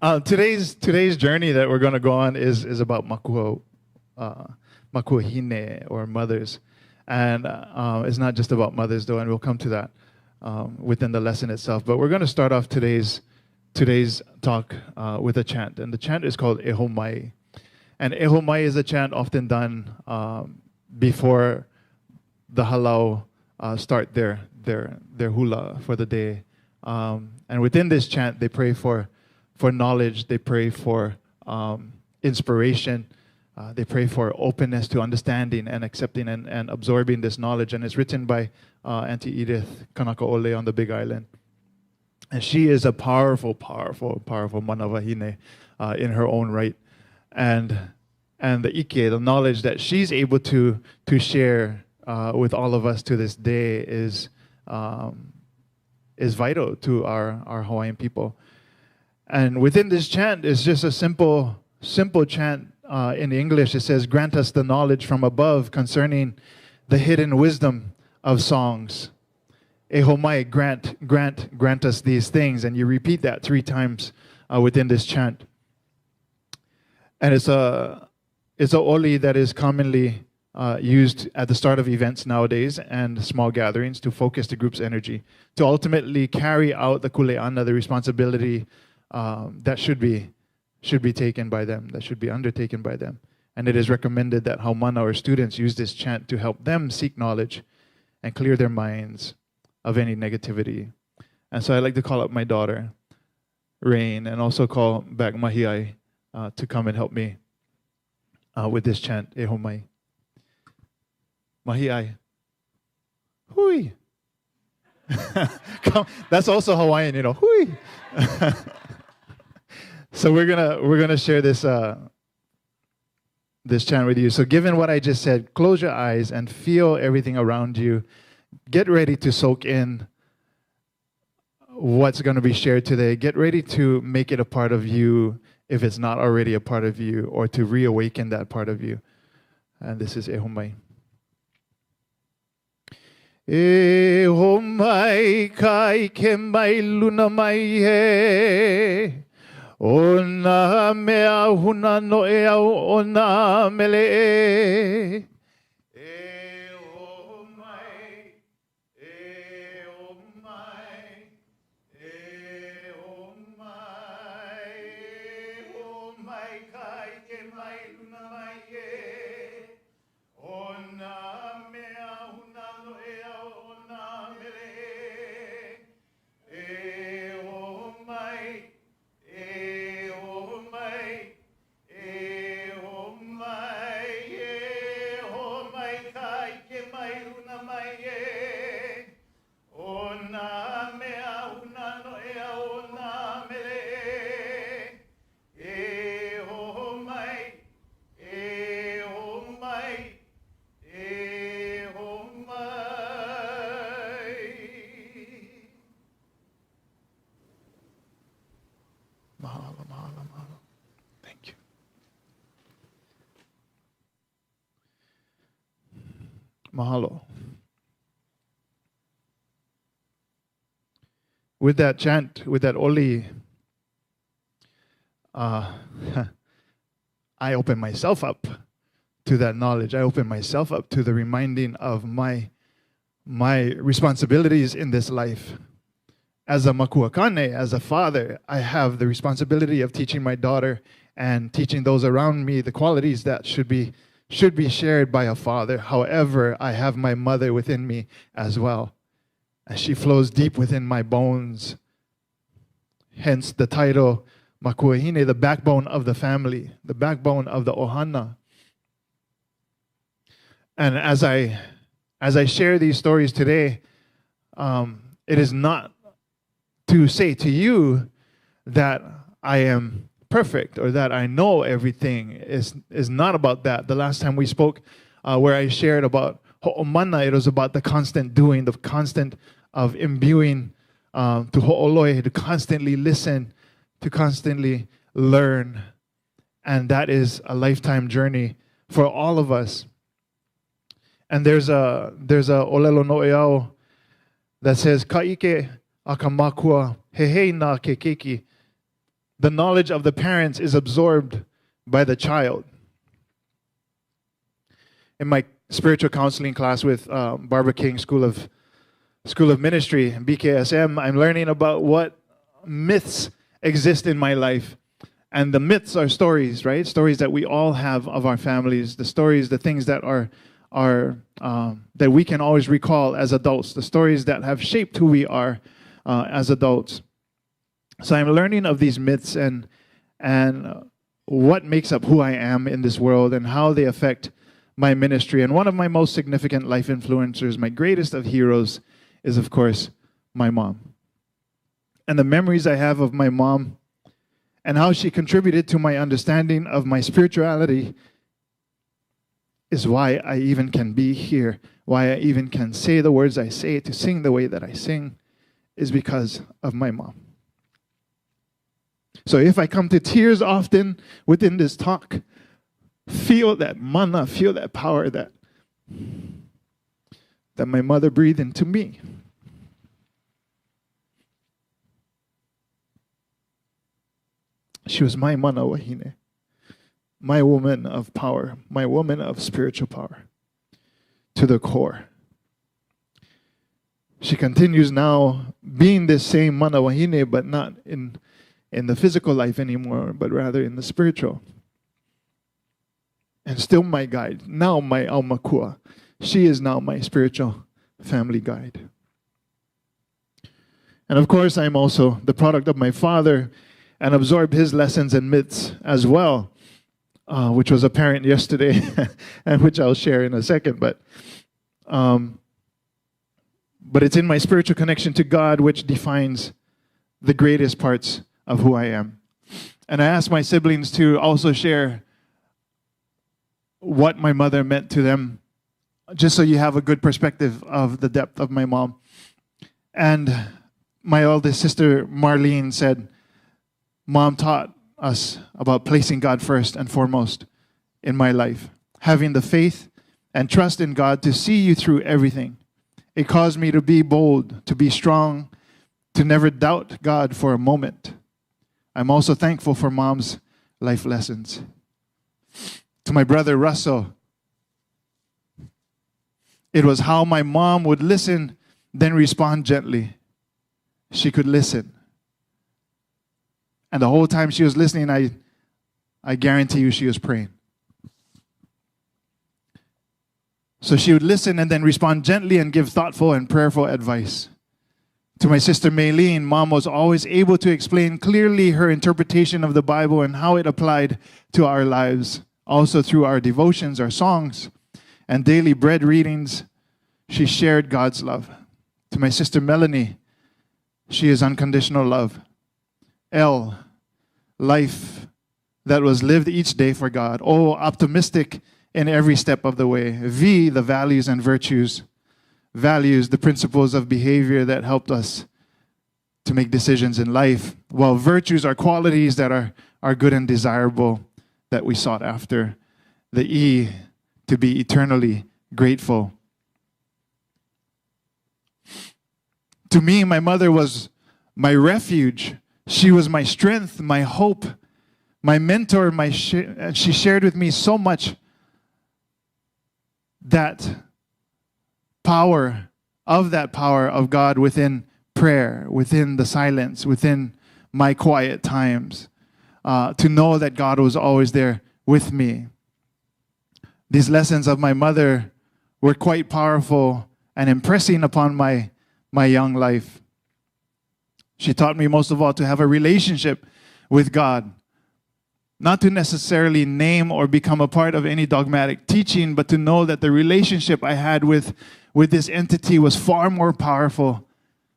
Today's journey that we're going to go on is about Makuahine, or mothers, and it's not just about mothers though, and we'll come to that within the lesson itself. But we're going to start off today's talk with a chant, and the chant is called Ehomai, and Ehomai is a chant often done before the halau start their hula for the day, and within this chant they pray for knowledge, they pray for inspiration, they pray for openness to understanding and accepting and absorbing this knowledge. And it's written by Auntie Edith Kanakaole on the Big Island. And she is a powerful manawahine in her own right. And the Ike, the knowledge that she's able to share with all of us to this day is vital to our Hawaiian people. And within this chant is just a simple chant in English. It says, "Grant us the knowledge from above concerning the hidden wisdom of songs." Ehomai, grant us these things. And you repeat that 3 times within this chant. And it's a oli that is commonly used at the start of events nowadays and small gatherings to focus the group's energy, to ultimately carry out the kuleana, the responsibility that should be taken by them, that should be undertaken by them. And it is recommended that haumana, or students, use this chant to help them seek knowledge and clear their minds of any negativity. And so I'd like to call up my daughter, Rain, and also call back Mahiai to come and help me with this chant, Ehomai. Mahiai. Hui. That's also Hawaiian, Hui. So we're gonna share this chant with you. So given what I just said, close your eyes and feel everything around you. Get ready to soak in what's going to be shared today. Get ready to make it a part of you if it's not already a part of you, or to reawaken that part of you. And this is Ehomai. Ehomai kai ke mai luna mai he. Ona mea huna no e au ona mele e. Ehomai, Ehomai, Ehomai, Ehomai kai ke mai luna mai e. Ona mea huna no e au ona mele e. Ehomai, Ehomai, Ehomai, Ehomai kai ke mai luna mai e. Ona mea huna no e au ona mele e. Ehomai, Ehomai, Ehomai. Mahalo, mahalo, mahalo. Thank you. Mahalo. With that chant, with that oli, I open myself up to that knowledge. I open myself up to the reminding of my responsibilities in this life. As a makuahine, as a father, I have the responsibility of teaching my daughter and teaching those around me the qualities that should be shared by a father. However, I have my mother within me as well, and she flows deep within my bones. Hence the title, Makuahine, the backbone of the family, the backbone of the ohana. And as I share these stories today, it is not to say to you that I am perfect or that I know everything. Is not about that. The last time we spoke, where I shared about ho'omana, it was about the constant doing, the constant of imbuing to ho'oloi, to constantly listen, to constantly learn. And that is a lifetime journey for all of us. And there's a olelo no'eau that says, "Ka'ike akamakua hehei na ke keiki." the knowledge of the parents is absorbed by the child. In my spiritual counseling class with Barbara King School of Ministry, BKSM, I'm learning about what myths exist in my life. And the myths are stories, right? Stories that we all have of our families, the stories, the things that are that we can always recall as adults, the stories that have shaped who we are as adults. So I'm learning of these myths and what makes up who I am in this world and how they affect my ministry. And one of my most significant life influencers, my greatest of heroes, is of course my mom. And the memories I have of my mom and how she contributed to my understanding of my spirituality is why I even can be here, why I even can say the words I say, to sing the way that I sing, is because of my mom. So if I come to tears often within this talk, feel that mana, feel that power that my mother breathed into me. She was my Makuahine, my woman of power, my woman of spiritual power, to the core. She continues now being this same Makuahine, but not in the physical life anymore, but rather in the spiritual. And still my guide, now my aumakua. She is now my spiritual family guide. And of course, I'm also the product of my father, and absorbed his lessons and myths as well, which was apparent yesterday, and which I'll share in a second. But it's in my spiritual connection to God which defines the greatest parts of who I am. And I asked my siblings to also share what my mother meant to them, just so you have a good perspective of the depth of my mom. And my oldest sister, Marlene, said, Mom taught us about placing God first and foremost in my life, having the faith and trust in God to see you through everything. It caused me to be bold, to be strong, to never doubt God for a moment. I'm also thankful for Mom's life lessons. To my brother Russell, it was how my mom would listen, then respond gently. She could listen. And the whole time she was listening, I guarantee you she was praying. So she would listen and then respond gently and give thoughtful and prayerful advice. To my sister Maylene, Mom was always able to explain clearly her interpretation of the Bible and how it applied to our lives. Also through our devotions, our songs, and daily bread readings, she shared God's love. To my sister Melanie, she is unconditional love. L, life that was lived each day for God. O, optimistic in every step of the way. V, the values and virtues. Values, the principles of behavior that helped us to make decisions in life. While virtues are qualities that are good and desirable that we sought after. The E, to be eternally grateful. To me, my mother was my refuge. She was my strength, my hope, my mentor. She shared with me so much that power of God within prayer, within the silence, within my quiet times, to know that God was always there with me. These lessons of my mother were quite powerful and impressing upon my young life. She taught me most of all to have a relationship with God. Not to necessarily name or become a part of any dogmatic teaching, but to know that the relationship I had with this entity was far more powerful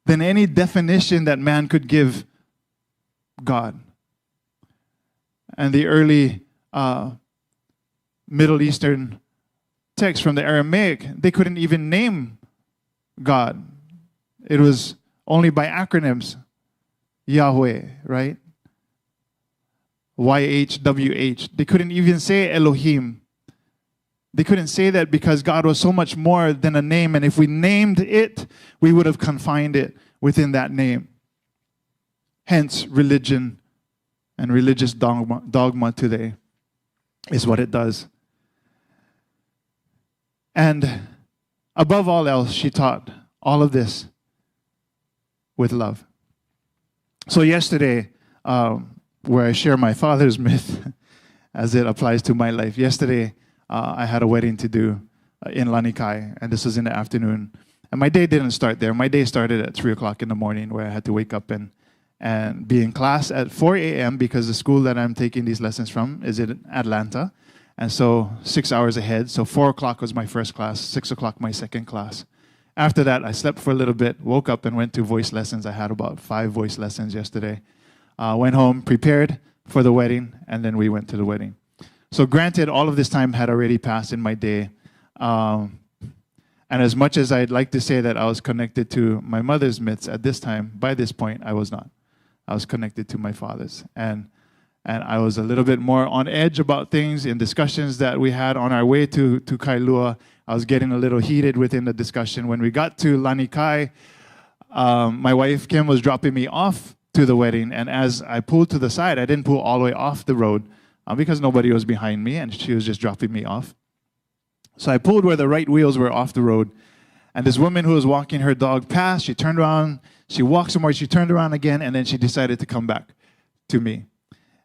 than any definition that man could give God. And the early Middle Eastern texts from the Aramaic, they couldn't even name God. It was only by acronyms. Yahweh, right? YHWH. They couldn't even say Elohim. They couldn't say that because God was so much more than a name, and if we named it, we would have confined it within that name. Hence, religion and religious dogma today is what it does. And above all else, she taught all of this with love. So yesterday, where I share my father's myth as it applies to my life, yesterday I had a wedding to do in Lanikai, and this was in the afternoon. And my day didn't start there. My day started at 3 o'clock in the morning, where I had to wake up and be in class at 4 a.m. because the school that I'm taking these lessons from is in Atlanta. And so 6 hours ahead. So 4 o'clock was my first class, 6 o'clock my second class. After that, I slept for a little bit, woke up and went to voice lessons. I had about 5 voice lessons yesterday. Went home, prepared for the wedding, and then we went to the wedding. So granted, all of this time had already passed in my day. And as much as I'd like to say that I was connected to my mother's myths at this time, by this point, I was not. I was connected to my father's. And I was a little bit more on edge about things in discussions that we had on our way to Kailua. I was getting a little heated within the discussion. When we got to Lanikai, my wife, Kim, was dropping me off to the wedding. And as I pulled to the side, I didn't pull all the way off the road because nobody was behind me, and she was just dropping me off. So I pulled where the right wheels were off the road. And this woman who was walking her dog passed. She turned around. She walked somewhere. She turned around again, and then she decided to come back to me.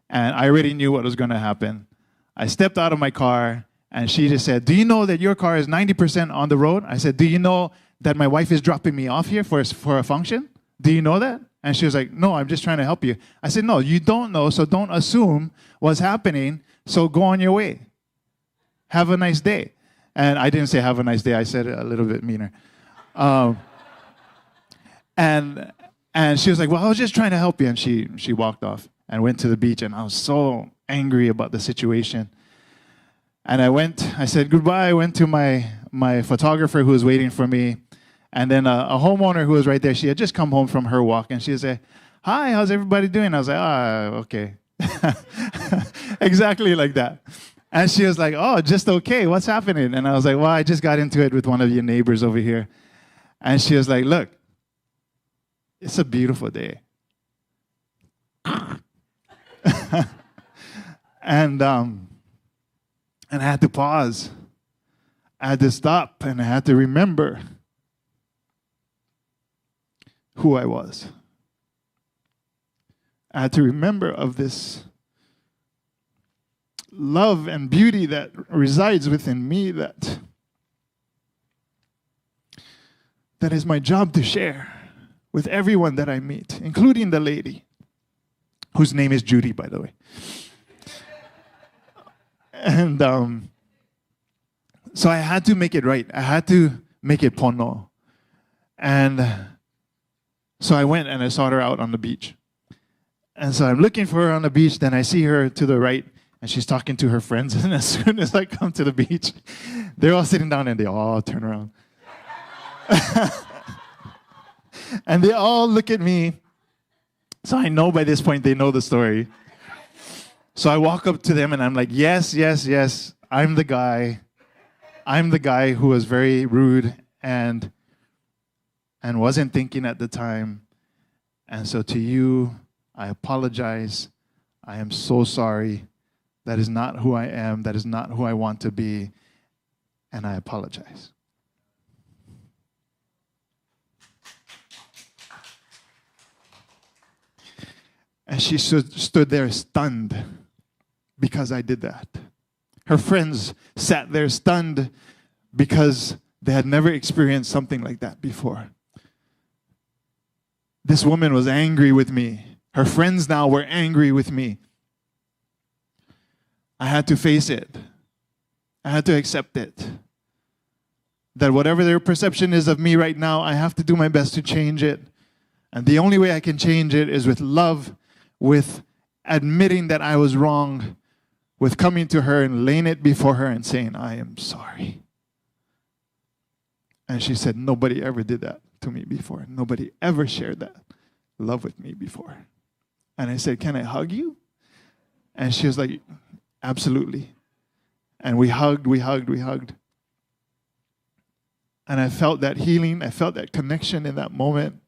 And I already knew what was going to happen. I stepped out of my car, and she just said, "Do you know that your car is 90% on the road?" I said, "Do you know that my wife is dropping me off here for a function? Do you know that?" And she was like, "No, I'm just trying to help you." I said, "No, you don't know, so don't assume what's happening. So go on your way. Have a nice day." And I didn't say have a nice day. I said it a little bit meaner. And she was like, "Well, I was just trying to help you." And she walked off and went to the beach. And I was so angry about the situation. And I said goodbye. I went to my photographer who was waiting for me. And then a homeowner who was right there, she had just come home from her walk. And she said, "Hi, how's everybody doing?" I was like, okay. Exactly like that. And she was like, "Oh, just okay. What's happening?" And I was like, "Well, I just got into it with one of your neighbors over here." And she was like, "Look, it's a beautiful day." And I had to pause. I had to stop, and I had to remember who I was. I had to remember of this love and beauty that resides within me that is my job to share with everyone that I meet, including the lady, whose name is Judy, by the way. And so I had to make it right. I had to make it pono. And so I went and I sought her out on the beach. And so I'm looking for her on the beach, then I see her to the right, and she's talking to her friends. And as soon as I come to the beach, they're all sitting down and they all turn around. And they all look at me. So I know by this point they know the story. So I walk up to them and I'm like, yes, I'm the guy. I'm the guy who was very rude and wasn't thinking at the time. And so to you, I apologize. I am so sorry. That is not who I am. That is not who I want to be. And I apologize. And she stood there stunned because I did that. Her friends sat there stunned because they had never experienced something like that before. This woman was angry with me. Her friends now were angry with me. I had to face it. I had to accept it. That whatever their perception is of me right now, I have to do my best to change it. And the only way I can change it is with love, with admitting that I was wrong, with coming to her and laying it before her and saying, "I am sorry." And she said, "Nobody ever did that to me before. Nobody ever shared that love with me before." And I said, "Can I hug you?" And she was like, "Absolutely." And we hugged. And I felt that healing. I felt that connection in that moment.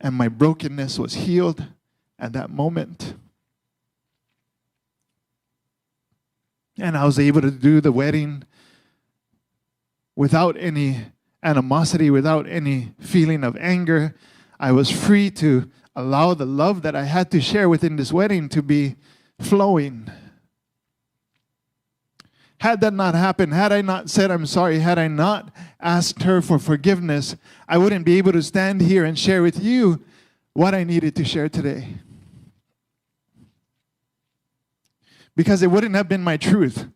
And my brokenness was healed. at that moment. And I was able to do the wedding without any animosity, without any feeling of anger. I was free to allow the love that I had to share within this wedding to be flowing. Had that not happened, had I not said I'm sorry, had I not asked her for forgiveness, I wouldn't be able to stand here and share with you what I needed to share today. Because it wouldn't have been my truth.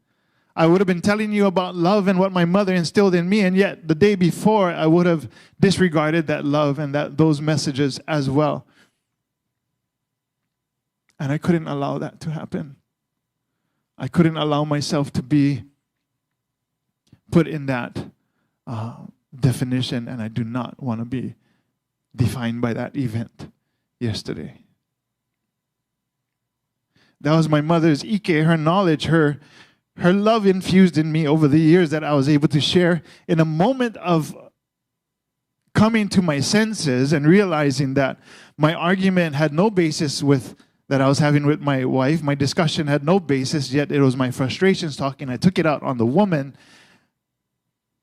I would have been telling you about love and what my mother instilled in me, and yet the day before I would have disregarded that love and those messages as well. And I couldn't allow that to happen. I couldn't allow myself to be put in that definition, and I do not want to be defined by that event yesterday. That was my mother's ike, her knowledge, her love infused in me over the years that I was able to share in a moment of coming to my senses and realizing that my argument had no basis that I was having with my wife. My discussion had no basis, yet it was my frustrations talking. I took it out on the woman.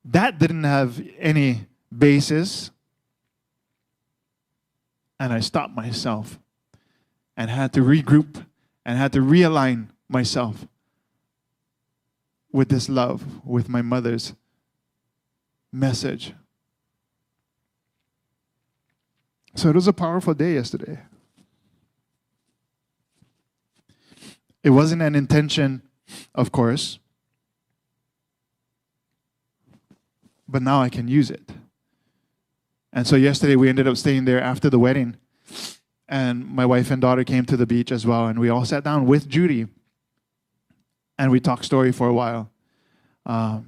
That didn't have any basis. And I stopped myself and had to regroup and had to realign myself with this love, with my mother's message. So it was a powerful day yesterday. It wasn't an intention, of course, but now I can use it. And so yesterday we ended up staying there after the wedding, and my wife and daughter came to the beach as well, and we all sat down with Judy, and we talked story for a while,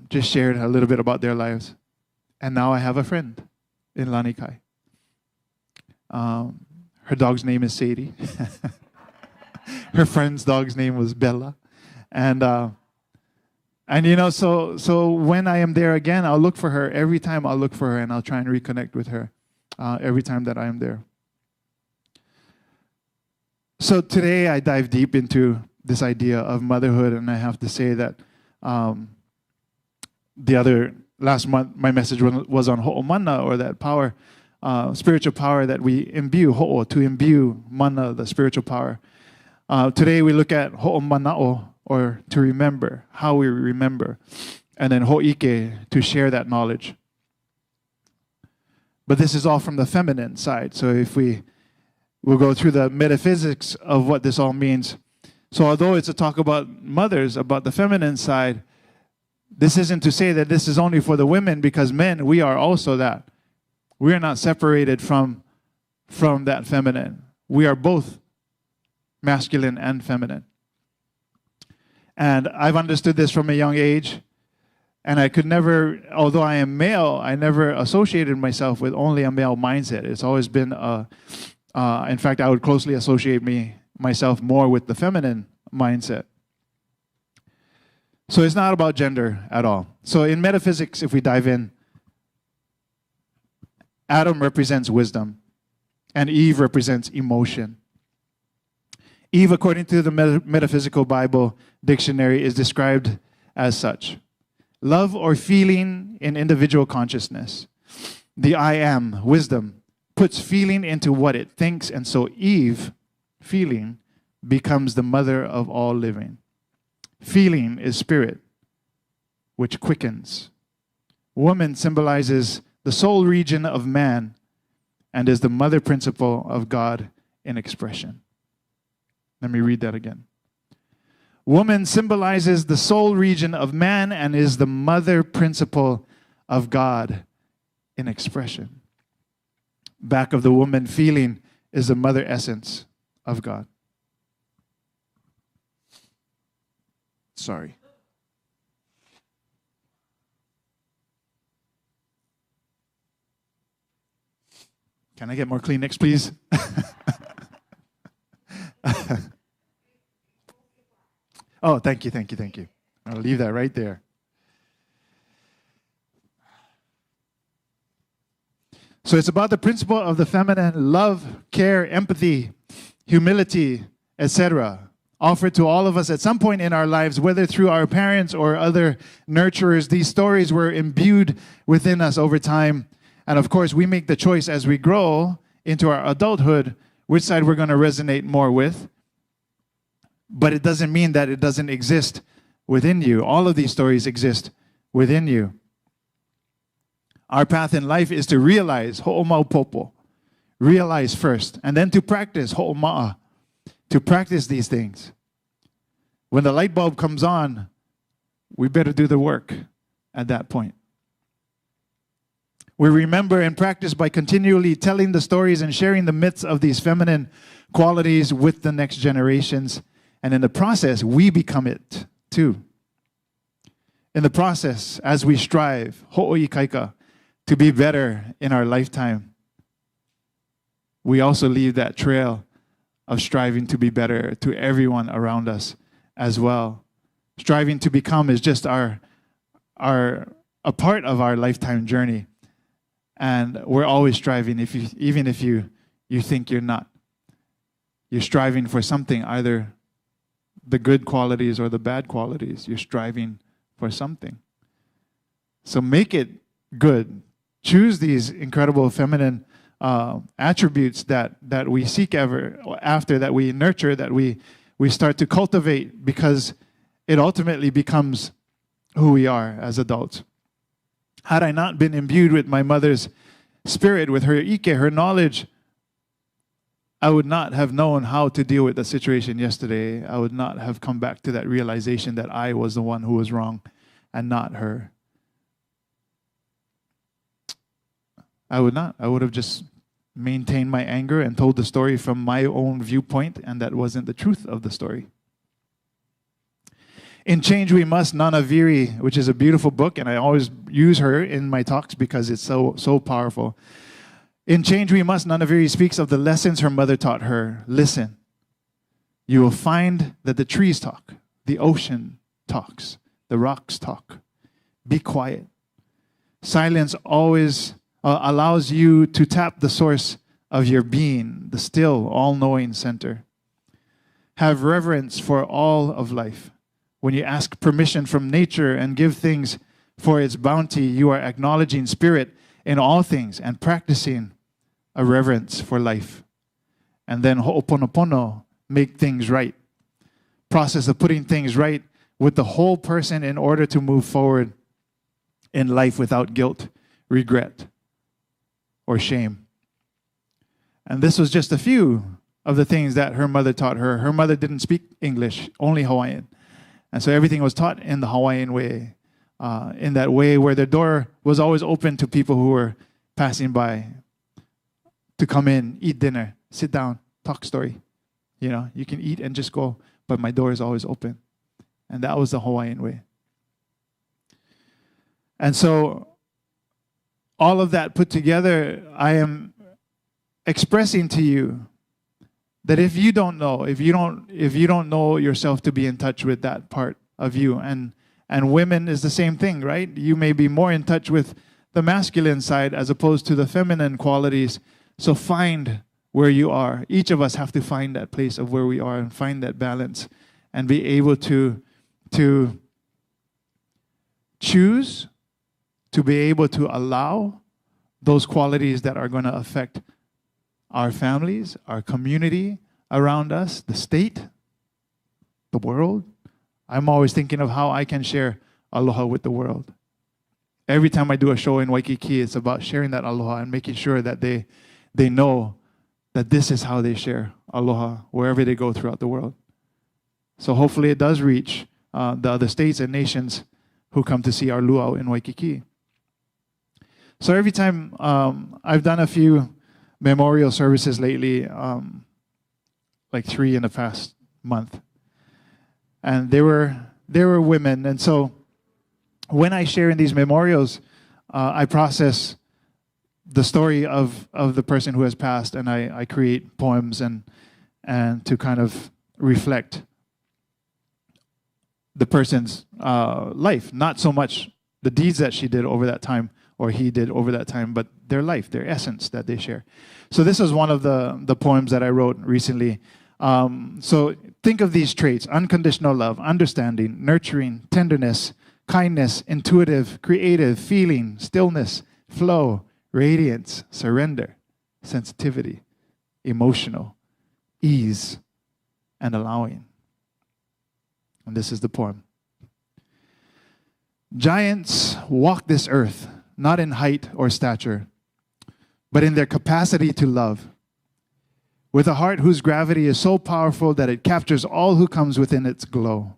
just shared a little bit about their lives. And now I have a friend in Lanikai. Her dog's name is Sadie. Her friend's dog's name was Bella. And you know, so when I am there again, I'll look for her. Every time I'll look for her, and I'll try and reconnect with her every time that I am there. So today I dive deep into this idea of motherhood, and I have to say that last month my message was on ho'o mana, or that power, spiritual power that we imbue, ho'o, to imbue, mana, the spiritual power. Today we look at ho'o mana'o, or to remember, how we remember, and then ho'ike, to share that knowledge. But this is all from the feminine side. So if we'll go through the metaphysics of what this all means. So although it's a talk about mothers, about the feminine side, this isn't to say that this is only for the women, because men, we are also that. We are not separated from that feminine. We are both masculine and feminine. And I've understood this from a young age, and I could never, although I am male, I never associated myself with only a male mindset. It's always been in fact, I would closely associate myself more with the feminine mindset. So it's not about gender at all. So in metaphysics, if we dive in, Adam represents wisdom, and Eve represents emotion. Eve, according to the Metaphysical Bible Dictionary, is described as such: love or feeling in individual consciousness. The I am, wisdom, puts feeling into what it thinks, and so Eve, feeling, becomes the mother of all living. Feeling is spirit, which quickens. Woman symbolizes the soul region of man and is the mother principle of God in expression. Let me read that again. Woman symbolizes the soul region of man and is the mother principle of God in expression. Back of the woman, feeling, is the mother essence of God. Sorry. Can I get more Kleenex, please? Oh, thank you. I'll leave that right there. So it's about the principle of the feminine: love, care, empathy, humility, etc., offered to all of us at some point in our lives, whether through our parents or other nurturers. These stories were imbued within us over time. And of course, we make the choice as we grow into our adulthood, which side we're going to resonate more with. But it doesn't mean that it doesn't exist within you. All of these stories exist within you. Our path in life is to realize ho'omaupopo, realize first, and then to practice ho'oma'a, to practice these things. When the light bulb comes on, we better do the work at that point. We remember and practice by continually telling the stories and sharing the myths of these feminine qualities with the next generations. And in the process, we become it too. In the process, as we strive, ho'oikaika, to be better in our lifetime, we also leave that trail of striving to be better to everyone around us as well. Striving to become is just a part of our lifetime journey. And we're always striving, even if you think you're not. You're striving for something, either the good qualities or the bad qualities. You're striving for something. So make it good. Choose these incredible feminine attributes that we seek after, that we nurture, that we start to cultivate, because it ultimately becomes who we are as adults. Had I not been imbued with my mother's spirit, with her ike, her knowledge, I would not have known how to deal with the situation yesterday. I would not have come back to that realization that I was the one who was wrong and not her. I would not. I would have just maintained my anger and told the story from my own viewpoint, and that wasn't the truth of the story. In Change We Must, Nana Viri, which is a beautiful book, and I always use her in my talks because it's so powerful. In Change We Must, Nana Viri speaks of the lessons her mother taught her. Listen, you will find that the trees talk, the ocean talks, the rocks talk. Be quiet. Silence always allows you to tap the source of your being, the still, all-knowing center. Have reverence for all of life. When you ask permission from nature and give things for its bounty, you are acknowledging spirit in all things and practicing a reverence for life. And then ho'oponopono, make things right. Process of putting things right with the whole person in order to move forward in life without guilt, regret, or shame. And this was just a few of the things that her mother taught her. Her mother didn't speak English, only Hawaiian. And so everything was taught in the Hawaiian way, in that way where the door was always open to people who were passing by to come in, eat dinner, sit down, talk story. You know, you can eat and just go, but my door is always open. And that was the Hawaiian way. And so all of that put together, I am expressing to you that if you don't know, if you don't know yourself to be in touch with that part of you, and women is the same thing, right? You may be more in touch with the masculine side as opposed to the feminine qualities. So find where you are. Each of us have to find that place of where we are and find that balance and be able to choose, to be able to allow those qualities that are going to affect our families, our community around us, the state, the world. I'm always thinking of how I can share aloha with the world. Every time I do a show in Waikiki, it's about sharing that aloha and making sure that they know that this is how they share aloha wherever they go throughout the world. So hopefully it does reach the other states and nations who come to see our luau in Waikiki. So every time I've done a few memorial services lately, like 3 in the past month. And they were women. And so when I share in these memorials, I process the story of the person who has passed, and I create poems and to kind of reflect the person's life. Not so much the deeds that she did over that time or he did over that time, but their life, their essence that they share. So this is one of the poems that I wrote recently. So think of these traits: unconditional love, understanding, nurturing, tenderness, kindness, intuitive, creative, feeling, stillness, flow, radiance, surrender, sensitivity, emotional, ease, and allowing. And this is the poem. Giants walk this earth, not in height or stature, but in their capacity to love, with a heart whose gravity is so powerful that it captures all who comes within its glow.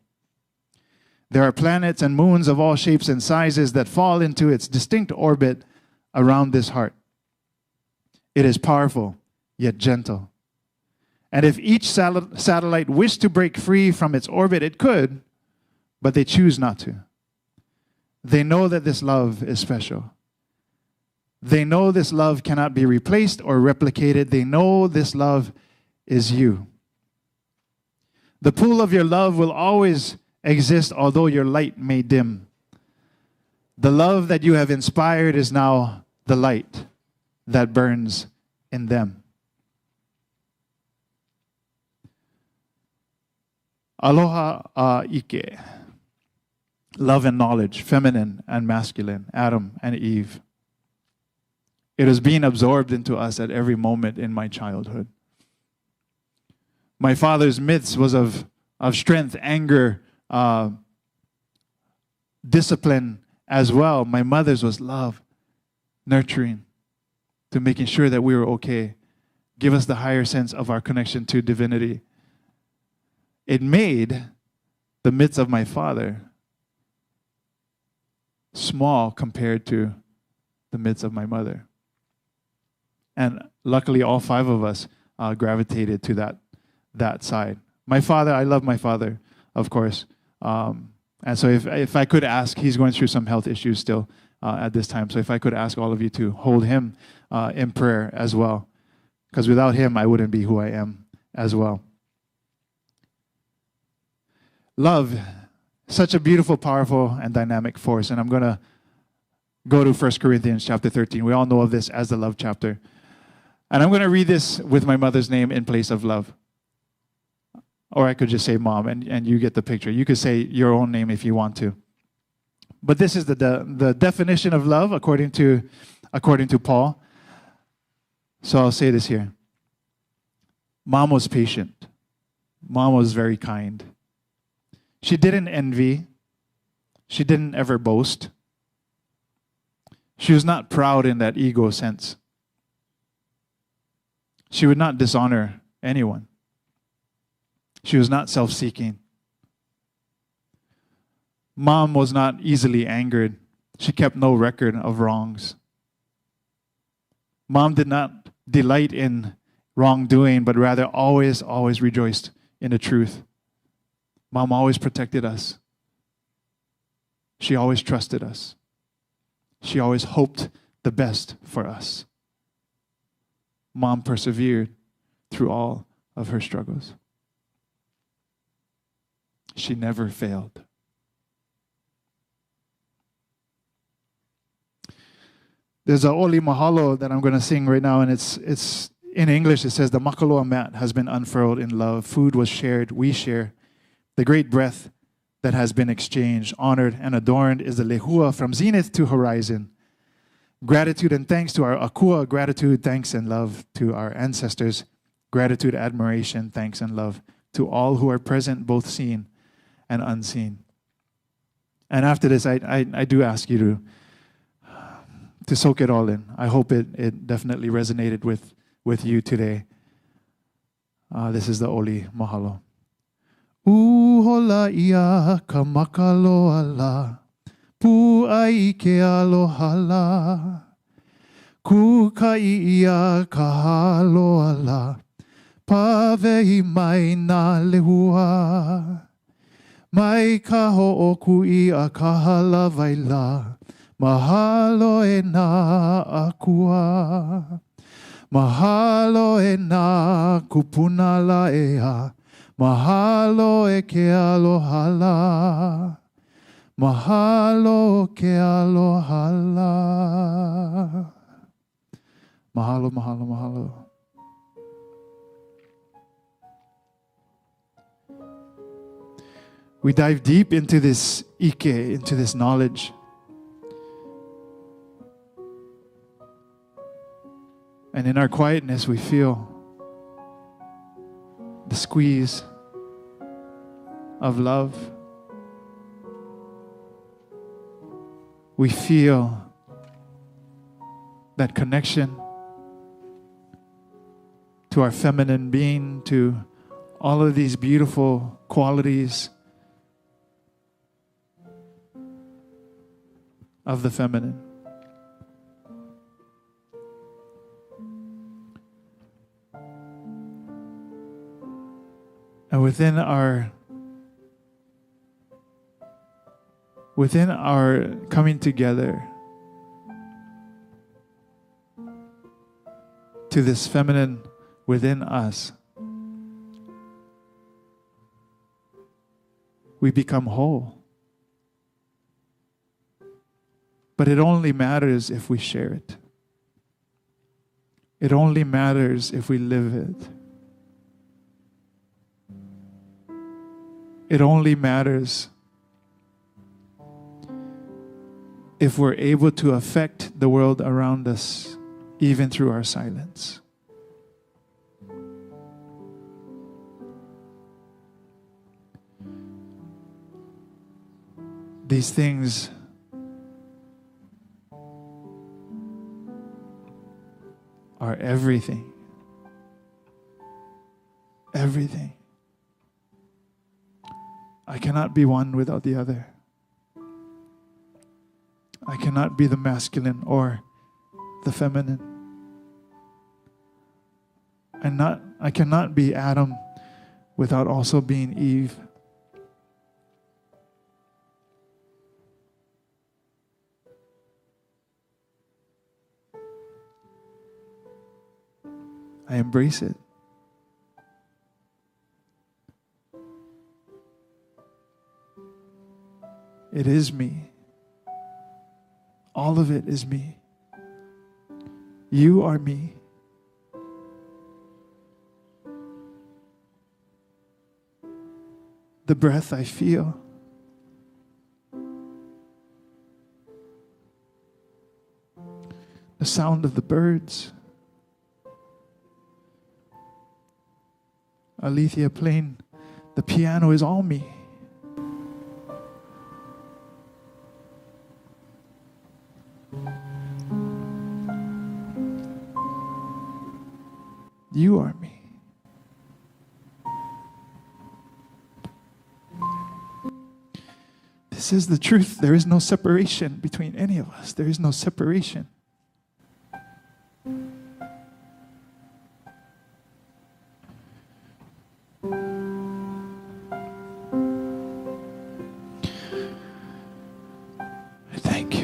There are planets and moons of all shapes and sizes that fall into its distinct orbit around this heart. It is powerful, yet gentle. And if each satellite wished to break free from its orbit, it could, but they choose not to. They know that this love is special. They know this love cannot be replaced or replicated. They know this love is you. The pool of your love will always exist, although your light may dim. The love that you have inspired is now the light that burns in them. Aloha Ike. Love and knowledge, feminine and masculine, Adam and Eve. It is being absorbed into us at every moment in my childhood. My father's myths was of strength, anger, discipline as well. My mother's was love, nurturing, to making sure that we were okay. Give us the higher sense of our connection to divinity. It made the myths of my father small compared to the myths of my mother. And luckily, all five of us gravitated to that side. My father, I love my father, of course. And so if I could ask, he's going through some health issues still at this time. So if I could ask all of you to hold him in prayer as well. Because without him, I wouldn't be who I am as well. Love, such a beautiful, powerful, and dynamic force. And I'm going to go to 1 Corinthians chapter 13. We all know of this as the love chapter. And I'm going to read this with my mother's name in place of love. Or I could just say mom, and you get the picture. You could say your own name if you want to. But this is the definition of love according to Paul. So I'll say this here. Mom was patient. Mom was very kind. She didn't envy. She didn't ever boast. She was not proud in that ego sense. She would not dishonor anyone. She was not self-seeking. Mom was not easily angered. She kept no record of wrongs. Mom did not delight in wrongdoing, but rather always rejoiced in the truth. Mom always protected us. She always trusted us. She always hoped the best for us. Mom persevered through all of her struggles. She never failed. There's a Oli Mahalo that I'm going to sing right now, and it's in English. It says, the makaloa mat has been unfurled in love. Food was shared, we share. The great breath that has been exchanged, honored and adorned is the lehua from zenith to horizon. Gratitude and thanks to our akua, gratitude, thanks and love to our ancestors. Gratitude, admiration, thanks and love to all who are present, both seen and unseen. And after this, I do ask you to soak it all in. I hope it definitely resonated with you today. This is the Oli Mahalo. Uhola ia ka makaloala, pu'ai ke alohala, kukai ia ka haloala, pavehi mai nā lehua, mai ka ho'oku ia ka halavaila, mahalo e nā akua, mahalo e nā kupunala ea, mahalo e ke alohala. Mahalo ke alohala. Mahalo, mahalo, mahalo. We dive deep into this ike, into this knowledge. And in our quietness, we feel the squeeze of love. We feel that connection to our feminine being, to all of these beautiful qualities of the feminine. And within our coming together to this feminine within us, we become whole. But it only matters if we share it. It only matters if we live it. It only matters if we're able to affect the world around us, even through our silence. These things are everything. Everything. I cannot be one without the other. I cannot be the masculine or the feminine. I cannot be Adam without also being Eve. I embrace it. It is me. All of it is me. You are me. The breath I feel. The sound of the birds. Alethea playing the piano is all me. You are me. This is the truth. There is no separation between any of us. There is no separation. I thank you.